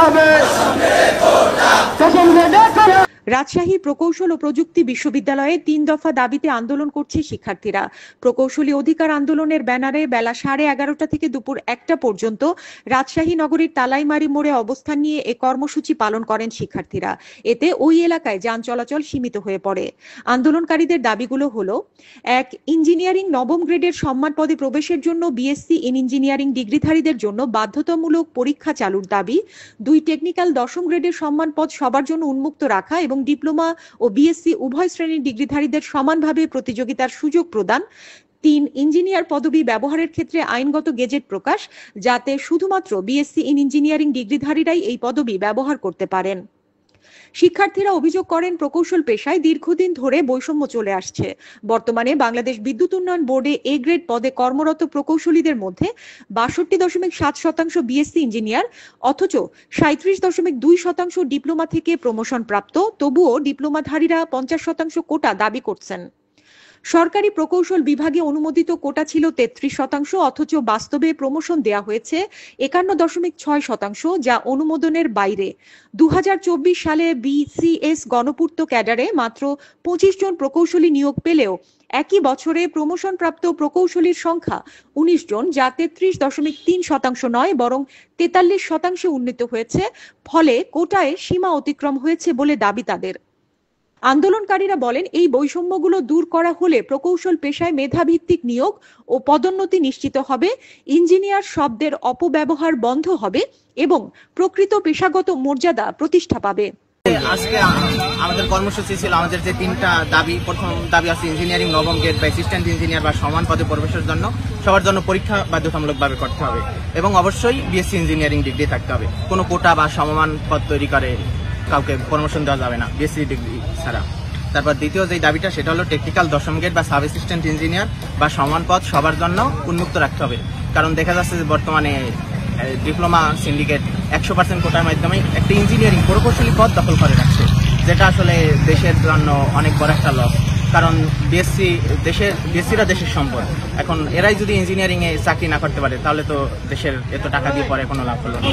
হবে। রাজশাহী প্রকৌশল ও প্রযুক্তি বিশ্ববিদ্যালয়ে ৩ দফা দাবিতে আন্দোলন করছে শিক্ষার্থীরা। প্রকৌশলী অধিকার আন্দোলনের ব্যানারে বেলা 11:30 থেকে দুপুর 1টা পর্যন্ত রাজশাহী নগরীর তালাইমারি মোড়ে অবস্থান নিয়ে এ কর্মসূচি পালন করেন শিক্ষার্থীরা। এতে ওই এলাকায় যান চলাচল সীমিত হয়ে পড়ে। আন্দোলনকারীদের দাবিগুলো হলো: ১. ইঞ্জিনিয়ারিং নবম গ্রেডের সম্মান পদে প্রবেশের জন্য বিএসসি ইন ইঞ্জিনিয়ারিং ডিগ্রিধারীদের জন্য বাধ্যতামূলক পরীক্ষা চালুর দাবি। ২. টেকনিক্যাল দশম গ্রেডের সম্মান পদ সবার জন্য উন্মুক্ত রাখা এবং ডিপ্লোমা ও বিএসসি উভয় শ্রেণীর ডিগ্রিধারীদের সমানভাবে প্রতিযোগিতার সুযোগ প্রদান। ৩. ইঞ্জিনিয়ার পদবি ব্যবহারের ক্ষেত্রে আইনগত গেজেট প্রকাশ, যাতে শুধুমাত্র বিএসসি ইন ইঞ্জিনিয়ারিং ডিগ্রিধারীরাই এই পদবি ব্যবহার করতে পারেন। শিক্ষার্থীরা অভিযোগ করেন, প্রকৌশল পেশায় দীর্ঘদিন ধরে বৈষম্য চলে আসছে। বর্তমানে বাংলাদেশ বিদ্যুৎ উন্নয়ন বোর্ডে এ গ্রেড পদে কর্মরত প্রকৌশলীদের মধ্যে ৬২.৭% বিএসসি ইঞ্জিনিয়ার, অথচ ৩৭.২% ডিপ্লোমা থেকে প্রমোশন প্রাপ্ত। তবুও ডিপ্লোমাধারীরা 50% কোটা দাবি করছেন। সরকারি প্রকৌশল বিভাগে অনুমোদিত কোটা ছিল 33%, অথচ বাস্তবে প্রমোশন দেয়া হয়েছে 51.6%, যা অনুমোদনের বাইরে। 2024 সালে বিসিএস গণপূর্ত ক্যাডারে মাত্র 25 জন প্রকৌশলী নিয়োগ পেলেও একই বছরে প্রমোশন প্রাপ্ত প্রকৌশলীর সংখ্যা 19 জন, যা 33.3% নয় বরং 43% উন্নীত হয়েছে। ফলে কোটায় সীমা অতিক্রম হয়েছে বলে দাবি তাদের। আন্দোলনকারীরা বলেন, এই বৈষম্যগুলো দূর করা হলে প্রকৌশল পেশায় মেধাভিত্তিক নিয়োগ ও পদোন্নতি নিশ্চিত হবে, ইঞ্জিনিয়ার শব্দের অপব্যবহার বন্ধ হবে এবং প্রকৃত পেশাগত মর্যাদা প্রতিষ্ঠা পাবে। আজকে আমাদের কর্মসূচি ছিল আমাদের যে 3টা দাবি। প্রথম দাবি আছে ইঞ্জিনিয়ারিং নবম গ্রেড বা অ্যাসিস্ট্যান্ট ইঞ্জিনিয়ার বা সমান পদে প্রবেশের জন্য সবার জন্য পরীক্ষা বাধ্যতামূলকভাবে করতে হবে এবং অবশ্যই বিএসসি ইঞ্জিনিয়ারিং ডিগ্রি থাকতে হবে। কোনো কোটা বা সমমান পদ তৈরি করে কাউকে প্রমোশন দেওয়া যাবে না বিএসসি ডিগ্রি ছাড়া। তারপর দ্বিতীয় যে দাবিটা সেটা হলো টেকনিক্যাল দশম গ্রেড বা সাব অ্যাসিস্ট্যান্ট ইঞ্জিনিয়ার বা সমান পদ সবার জন্য উন্মুক্ত রাখতে হবে। কারণ দেখা যাচ্ছে যে বর্তমানে ডিপ্লোমা সিন্ডিকেট 100% কোটার মাধ্যমে একটা ইঞ্জিনিয়ারিং প্রকৌশলী পদ দখল করে রাখছে, যেটা আসলে দেশের জন্য অনেক বড় একটা লস। কারণ বিএসসিরা দেশের সম্পদ। এখন এরাই যদি ইঞ্জিনিয়ারিং এ চাকরি না করতে পারে তাহলে তো দেশের এত টাকা দিয়ে পরে কোনো লাভ হলো না।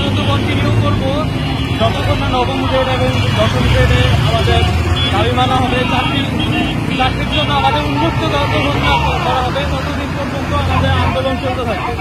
যতক্ষণ না নবম গ্রেড এবং দশম গ্রেডে আমাদের দাবি মানা হবে, চাকরির জন্য আমাদের উন্মুক্ত যতক্ষণ না করা হবে ততদিন পর্যন্ত আমাদের আন্দোলন চলতে থাকবে।